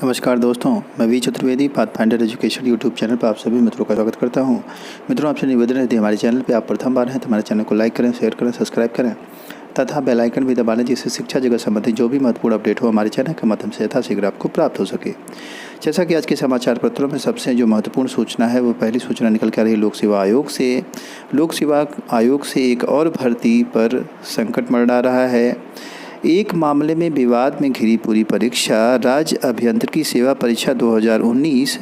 नमस्कार दोस्तों, मैं V Chaturvedi pathfinder education YouTube channel पर आप सभी मित्रों का स्वागत करता हूं। मित्रों, आपसे निवेदन है, यदि हमारे चैनल पर आप प्रथम बार हैं तो हमारे चैनल को लाइक करें, शेयर करें, सब्सक्राइब करें तथा बेल आइकन भी दबा लें, जिससे शिक्षा जगत संबंधित जो भी महत्वपूर्ण अपडेट हो हमारे चैनल के माध्यम से यथाशीघ्र आपको प्राप्त हो सके। जैसा कि आज के समाचार पत्रों में सबसे जो महत्वपूर्ण सूचना है वो पहली सूचना निकल के आ रही है लोक सेवा आयोग से। लोक सेवा आयोग से एक और भर्ती पर संकट मंडरा रहा है। एक मामले में विवाद में घिरी पूरी परीक्षा। राज्य अभियांत्रिकी सेवा परीक्षा 2019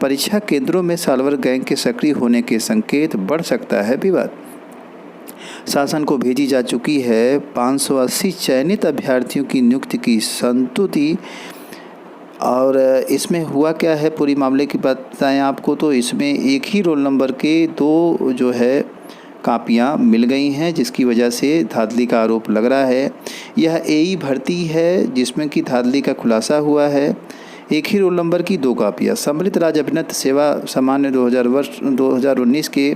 परीक्षा केंद्रों में साल्वर गैंग के सक्रिय होने के संकेत, बढ़ सकता है विवाद। शासन को भेजी जा चुकी है 580 चयनित अभ्यर्थियों की नियुक्ति की संस्तुति। और इसमें हुआ क्या है, पूरी मामले की बात बताएं आपको तो इसमें एक ही रोल नंबर के दो जो है कापियाँ मिल गई हैं, जिसकी वजह से धांधली का आरोप लग रहा है। यह एई भर्ती है जिसमें कि धांधली का खुलासा हुआ है। एक ही रोल नंबर की दो कापियाँ। सम्मिलित राज्य अभियंत्रण सेवा सामान्य 2019 के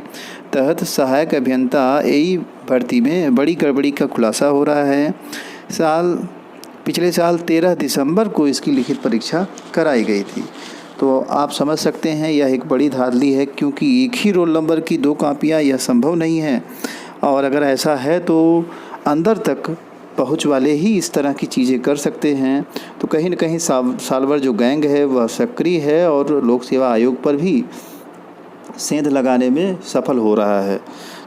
तहत सहायक अभियंता एई भर्ती में बड़ी गड़बड़ी का खुलासा हो रहा है। पिछले साल 13 दिसंबर को इसकी लिखित परीक्षा कराई गई थी। तो आप समझ सकते हैं यह एक बड़ी धांधली है, क्योंकि एक ही रोल नंबर की दो कापियाँ यह संभव नहीं है। और अगर ऐसा है तो अंदर तक पहुंच वाले ही इस तरह की चीज़ें कर सकते हैं। तो कहीं न कहीं साल्वर जो गैंग है वह सक्रिय है और लोक सेवा आयोग पर भी सेंध लगाने में सफल हो रहा है।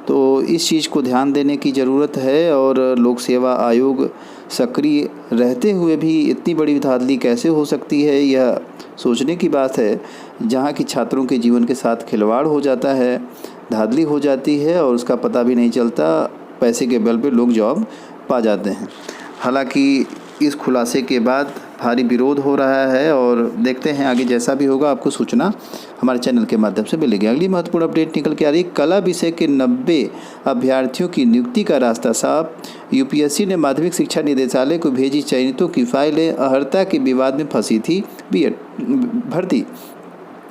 तो इस चीज़ को ध्यान देने की ज़रूरत है। और लोक सेवा आयोग सक्रिय रहते हुए भी इतनी बड़ी धांधली कैसे हो सकती है, यह सोचने की बात है। जहाँ की छात्रों के जीवन के साथ खिलवाड़ हो जाता है, धांधली हो जाती है और उसका पता भी नहीं चलता, पैसे के बल पे लोग जॉब पा जाते हैं। हालांकि इस खुलासे के बाद भारी विरोध हो रहा है और देखते हैं आगे जैसा भी होगा आपको सूचना हमारे चैनल के माध्यम से मिलेगी। अगली महत्वपूर्ण अपडेट निकल के आ रही है, कला विषय के 90 अभ्यर्थियों की नियुक्ति का रास्ता साफ। यूपीएससी ने माध्यमिक शिक्षा निदेशालय को भेजी चयनितों की फाइलें। अर्हता के विवाद में फंसी थी बीएड भर्ती।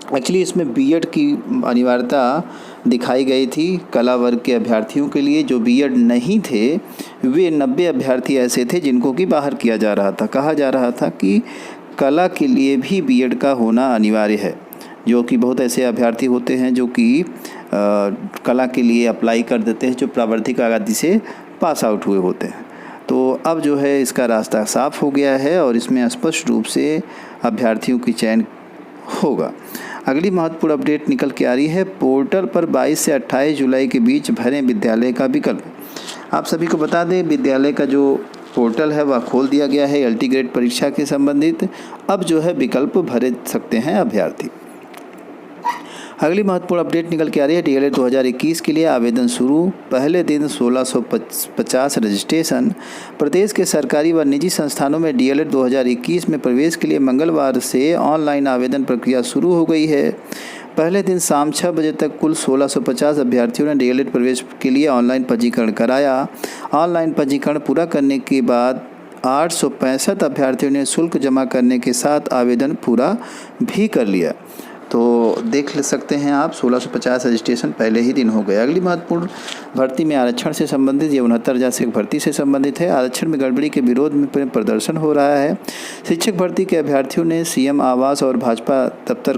एक्चुअली इसमें बीएड की अनिवार्यता दिखाई गई थी कला वर्ग के अभ्यर्थियों के लिए। जो बीएड नहीं थे वे 90 अभ्यर्थी ऐसे थे जिनको कि बाहर किया जा रहा था। कहा जा रहा था कि कला के लिए भी बीएड का होना अनिवार्य है, जो कि बहुत ऐसे अभ्यर्थी होते हैं जो कि कला के लिए अप्लाई कर देते हैं, जो प्रावृद्धिक आदि से पास आउट हुए होते हैं। तो अब जो है इसका रास्ता साफ हो गया है और इसमें स्पष्ट रूप से अभ्यर्थियों की चयन होगा। अगली महत्वपूर्ण अपडेट निकल के आ रही है, पोर्टल पर 22 से 28 जुलाई के बीच भरें विद्यालय का विकल्प। आप सभी को बता दें, विद्यालय का जो पोर्टल है वह खोल दिया गया है एलटी ग्रेड परीक्षा के संबंधित। अब जो है विकल्प भरे सकते हैं अभ्यर्थी। अगली महत्वपूर्ण अपडेट निकल के आ रही है, डीएलएड 2021 के लिए आवेदन शुरू। पहले दिन 1650 रजिस्ट्रेशन। प्रदेश के सरकारी व निजी संस्थानों में डीएलएड 2021 में प्रवेश के लिए मंगलवार से ऑनलाइन आवेदन प्रक्रिया शुरू हो गई है। पहले दिन शाम 6 बजे तक कुल 1650 अभ्यर्थियों ने डीएलएड प्रवेश के लिए ऑनलाइन पंजीकरण कराया। ऑनलाइन पंजीकरण पूरा करने के बाद 865 अभ्यर्थियों ने शुल्क जमा करने के साथ आवेदन पूरा भी कर लिया। तो देख सकते हैं आप, 1650 रजिस्ट्रेशन पहले ही दिन हो गया। अगली महत्वपूर्ण भर्ती में आरक्षण से संबंधित, ये 69,000 से भर्ती से संबंधित है। आरक्षण में गड़बड़ी के विरोध में प्रदर्शन हो रहा है। शिक्षक भर्ती के अभ्यर्थियों ने सीएम आवास और भाजपा दफ्तर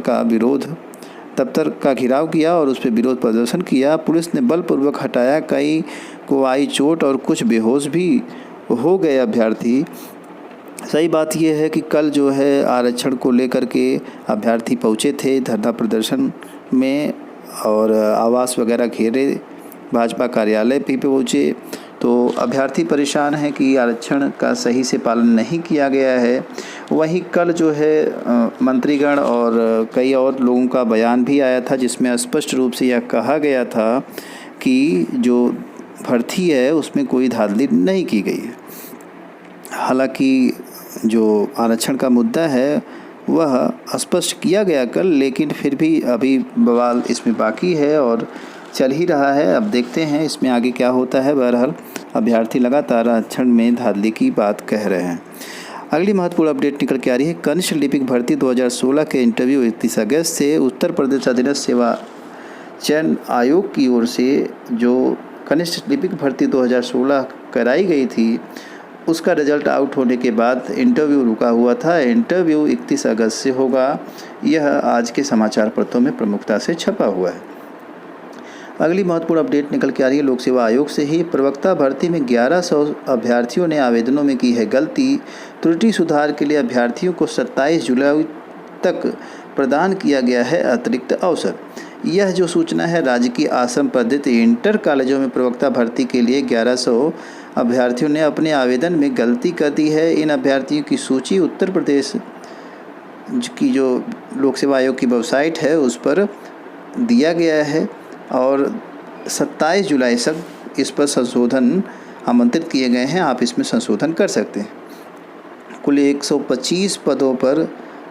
का घेराव किया और उस पर विरोध प्रदर्शन किया। पुलिस ने बलपूर्वक हटाया, कई को आई चोट और कुछ बेहोश भी हो गए अभ्यर्थी। सही बात यह है कि कल जो है आरक्षण को लेकर के अभ्यर्थी पहुँचे थे धरना प्रदर्शन में और आवास वगैरह घेरे, भाजपा कार्यालय पे पहुँचे। तो अभ्यर्थी परेशान हैं कि आरक्षण का सही से पालन नहीं किया गया है। वहीं कल जो है मंत्रीगण और कई और लोगों का बयान भी आया था, जिसमें स्पष्ट रूप से यह कहा गया था कि जो भर्ती है उसमें कोई धांधली नहीं की गई है। हालांकि जो आरक्षण का मुद्दा है वह स्पष्ट किया गया कल, लेकिन फिर भी अभी बवाल इसमें बाकी है और चल ही रहा है। अब देखते हैं इसमें आगे क्या होता है। बहरहाल अभ्यर्थी लगातार आरक्षण में धांधली की बात कह रहे हैं। अगली महत्वपूर्ण अपडेट निकल के आ रही है, कनिष्ठ लिपिक भर्ती 2016 के इंटरव्यू 31 अगस्त से। उत्तर प्रदेश अधीनस्थ सेवा चयन आयोग की ओर से जो कनिष्ठ लिपिक भर्ती 2016 कराई गई थी उसका रिजल्ट आउट होने के बाद इंटरव्यू रुका हुआ था। इंटरव्यू 31 अगस्त से होगा। यह आज के समाचार पत्रों में प्रमुखता से छपा हुआ है। अगली महत्वपूर्ण अपडेट निकल के आ रही है लोक सेवा आयोग से ही। प्रवक्ता भर्ती में 1100 अभ्यर्थियों ने आवेदनों में की है गलती। त्रुटि सुधार के लिए अभ्यर्थियों को 27 जुलाई तक प्रदान किया गया है अतिरिक्त अवसर। यह जो सूचना है राज्य की आश्रम पद्धति इंटर कॉलेजों में प्रवक्ता भर्ती के लिए 1100 अभ्यर्थियों ने अपने आवेदन में गलती कर दी है। इन अभ्यर्थियों की सूची उत्तर प्रदेश की जो लोक सेवा आयोग की वेबसाइट है उस पर दिया गया है और 27 जुलाई तक इस पर संशोधन आमंत्रित किए गए हैं। आप इसमें संशोधन कर सकते हैं। कुल 125 पदों पर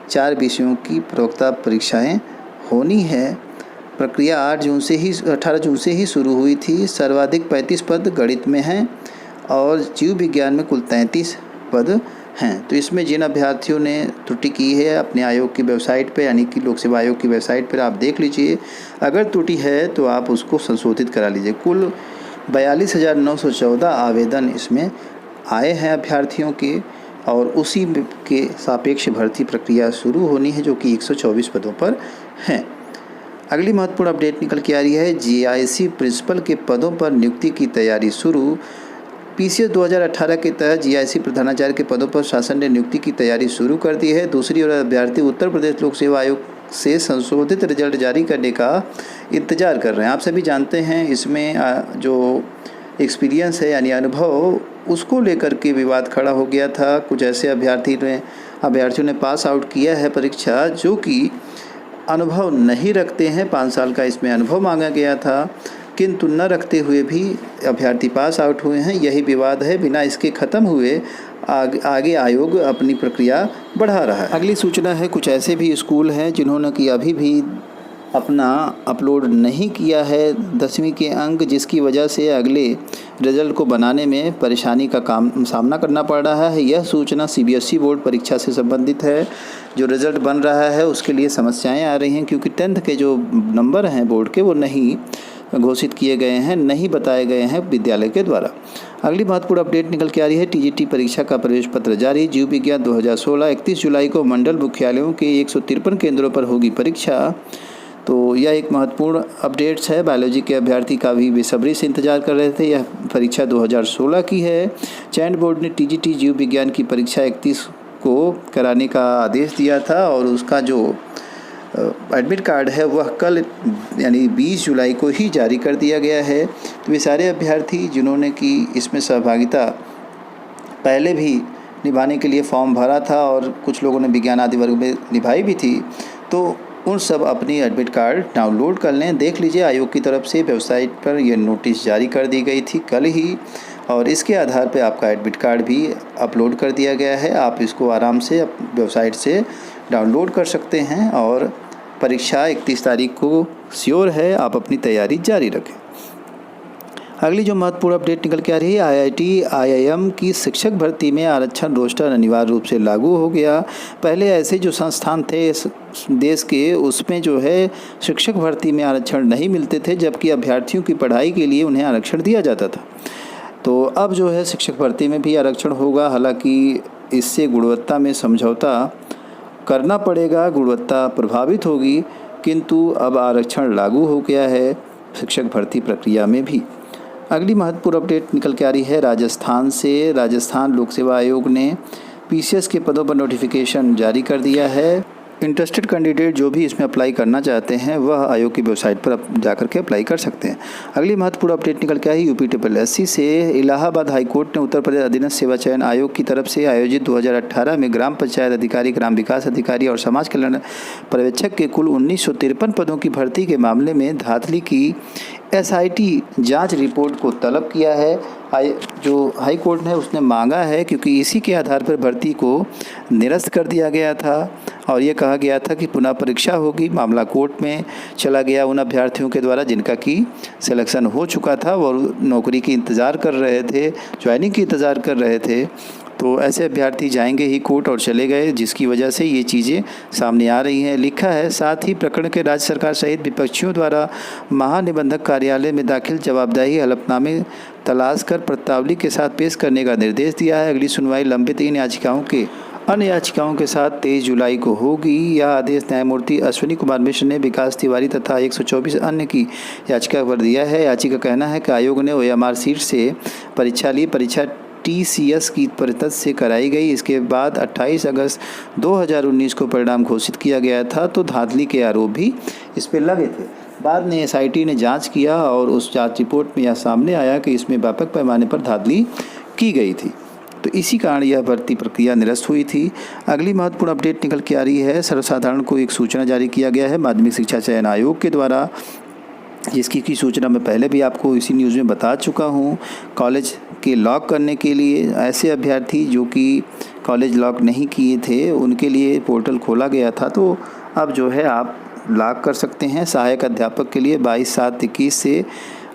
4 विषयों की प्रवक्ता परीक्षाएं होनी है। प्रक्रिया 18 जून से ही शुरू हुई थी। सर्वाधिक 35 पद गणित में हैं और जीव विज्ञान में कुल 33 पद हैं। तो इसमें जिन अभ्यर्थियों ने त्रुटि की है अपने आयोग की वेबसाइट पे यानी कि लोक सेवा आयोग की वेबसाइट पर आप देख लीजिए। अगर त्रुटि है तो आप उसको संशोधित करा लीजिए। कुल 42,914 आवेदन इसमें आए हैं अभ्यर्थियों के और उसी के सापेक्ष भर्ती प्रक्रिया शुरू होनी है जो कि 124 पदों पर हैं। अगली महत्वपूर्ण अपडेट निकल के आ रही है जीआईसी प्रिंसिपल के पदों पर नियुक्ति की तैयारी शुरू। पीसीएस 2018 के तहत जीआईसी प्रधानाचार्य के पदों पर शासन ने नियुक्ति की तैयारी शुरू कर दी है। दूसरी ओर अभ्यर्थी उत्तर प्रदेश लोक सेवा आयोग से संशोधित रिजल्ट जारी करने का इंतजार कर रहे हैं। आप सभी जानते हैं इसमें जो एक्सपीरियंस है यानी अनुभव उसको लेकर के विवाद खड़ा हो गया था। कुछ ऐसे अभ्यर्थियों ने पास आउट किया है परीक्षा जो कि अनुभव नहीं रखते हैं। 5 साल का इसमें अनुभव मांगा गया था किंतु न रखते हुए भी अभ्यर्थी पास आउट हुए हैं। यही विवाद है। बिना इसके ख़त्म हुए आगे आयोग अपनी प्रक्रिया बढ़ा रहा है। अगली सूचना है कुछ ऐसे भी स्कूल हैं जिन्होंने कि अभी भी अपना अपलोड नहीं किया है 10वीं के अंक, जिसकी वजह से अगले रिजल्ट को बनाने में परेशानी का सामना करना पड़ रहा है। यह सूचना सीबीएसई बोर्ड परीक्षा से संबंधित है। जो रिज़ल्ट बन रहा है उसके लिए समस्याएं आ रही हैं क्योंकि 10th के जो नंबर हैं बोर्ड के वो नहीं घोषित किए गए हैं, नहीं बताए गए हैं विद्यालय के द्वारा। अगली महत्वपूर्ण अपडेट निकल के आ रही है टीजीटी परीक्षा का प्रवेश पत्र जारी। जीव विज्ञान 2016 31 जुलाई को मंडल मुख्यालयों के 153 केंद्रों पर होगी परीक्षा। तो यह एक महत्वपूर्ण अपडेट्स है। बायोलॉजी के अभ्यर्थी का भी बेसब्री से इंतजार कर रहे थे। यह परीक्षा 2016 की है। चयन बोर्ड ने टीजीटी जीव विज्ञान की परीक्षा 31 को कराने का आदेश दिया था और उसका जो एडमिट कार्ड है वह कल यानी 20 जुलाई को ही जारी कर दिया गया है। तो ये सारे अभ्यर्थी जिन्होंने कि इसमें सहभागिता पहले भी निभाने के लिए फॉर्म भरा था और कुछ लोगों ने विज्ञान आदि वर्ग में निभाई भी थी, तो उन सब अपनी एडमिट कार्ड डाउनलोड कर लें। देख लीजिए आयोग की तरफ से वेबसाइट पर यह नोटिस जारी कर दी गई थी कल ही और इसके आधार पर आपका एडमिट कार्ड भी अपलोड कर दिया गया है। आप इसको आराम से वेबसाइट से डाउनलोड कर सकते हैं और परीक्षा 31 तारीख को श्योर है। आप अपनी तैयारी जारी रखें। अगली जो महत्वपूर्ण अपडेट निकल के आ रही है आईआईटी आईआईएम की शिक्षक भर्ती में आरक्षण रोस्टर अनिवार्य रूप से लागू हो गया। पहले ऐसे जो संस्थान थे देश के उसमें जो है शिक्षक भर्ती में आरक्षण नहीं मिलते थे, जबकि अभ्यर्थियों की पढ़ाई के लिए उन्हें आरक्षण दिया जाता था। तो अब जो है शिक्षक भर्ती में भी आरक्षण होगा। हालांकि इससे गुणवत्ता में समझौता करना पड़ेगा, गुणवत्ता प्रभावित होगी, किंतु अब आरक्षण लागू हो गया है शिक्षक भर्ती प्रक्रिया में भी। अगली महत्वपूर्ण अपडेट निकल के आ रही है राजस्थान से। राजस्थान लोक सेवा आयोग ने पीसीएस के पदों पर नोटिफिकेशन जारी कर दिया है। इंटरेस्टेड कैंडिडेट जो भी इसमें अप्लाई करना चाहते हैं वह आयोग की वेबसाइट पर जाकर के अप्लाई कर सकते हैं। अगली महत्वपूर्ण अपडेट निकल के आई यूपीएससी से। इलाहाबाद हाईकोर्ट ने उत्तर प्रदेश अधीनस्थ सेवा चयन आयोग की तरफ से आयोजित 2018 में ग्राम पंचायत अधिकारी, ग्राम विकास अधिकारी और समाज कल्याण पर्यवेक्षक के कुल 1953 पदों की भर्ती के मामले में धांधली की एसआईटी जांच रिपोर्ट को तलब किया है। जो हाई कोर्ट ने उसने मांगा है क्योंकि इसी के आधार पर भर्ती को निरस्त कर दिया गया था और ये कहा गया था कि पुनः परीक्षा होगी। मामला कोर्ट में चला गया उन अभ्यर्थियों के द्वारा जिनका कि सिलेक्शन हो चुका था और नौकरी की इंतज़ार कर रहे थे, ज्वाइनिंग की इंतज़ार कर रहे थे। तो ऐसे अभ्यर्थी जाएंगे ही कोर्ट और चले गए, जिसकी वजह से ये चीज़ें सामने आ रही हैं। लिखा है, साथ ही प्रकरण के राज्य सरकार सहित विपक्षियों द्वारा महानिबंधक कार्यालय में दाखिल जवाबदेही हलफनामे तलाश कर प्रत्यावली के साथ पेश करने का निर्देश दिया है। अगली सुनवाई लंबित इन याचिकाओं के अन्य याचिकाओं के साथ 23 जुलाई को होगी। यह आदेश न्यायमूर्ति अश्विनी कुमार मिश्र ने विकास तिवारी तथा 124 अन्य की याचिका पर दिया है। याचिका का कहना है कि आयोग ने OMR सीट से परीक्षा ली। परीक्षा TCS की परिषद से कराई गई। इसके बाद 28 अगस्त 2019 को परिणाम घोषित किया गया था, तो धांधली के आरोप भी इस पर लगे थे। बाद में SIT ने जांच किया और उस जांच रिपोर्ट में यह सामने आया कि इसमें व्यापक पैमाने पर धांधली की गई थी, तो इसी कारण यह भर्ती प्रक्रिया निरस्त हुई थी। अगली महत्वपूर्ण अपडेट निकल के आ रही है। सर्वसाधारण को एक सूचना जारी किया गया है माध्यमिक शिक्षा चयन आयोग के द्वारा, जिसकी की सूचना मैं पहले भी आपको इसी न्यूज़ में बता चुका हूँ। कॉलेज के लॉक करने के लिए ऐसे अभ्यर्थी जो कि कॉलेज लॉक नहीं किए थे, उनके लिए पोर्टल खोला गया था, तो अब जो है आप लॉक कर सकते हैं। सहायक अध्यापक के लिए 22/7/21 से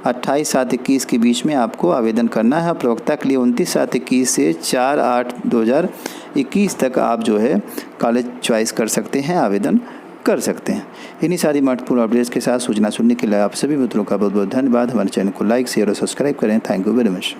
28/7/21 के बीच में आपको आवेदन करना है। प्रवक्ता के लिए 29/7/21 से 4/8/2021 तक आप जो है कॉलेज चॉइस कर सकते हैं, आवेदन कर सकते हैं। इन्हीं सारी महत्वपूर्ण अपडेट्स के साथ सूचना सुनने के लिए आप सभी मित्रों का बहुत बहुत धन्यवाद। हमारे चैनल को लाइक, शेयर और सब्सक्राइब करें। Thank you very much.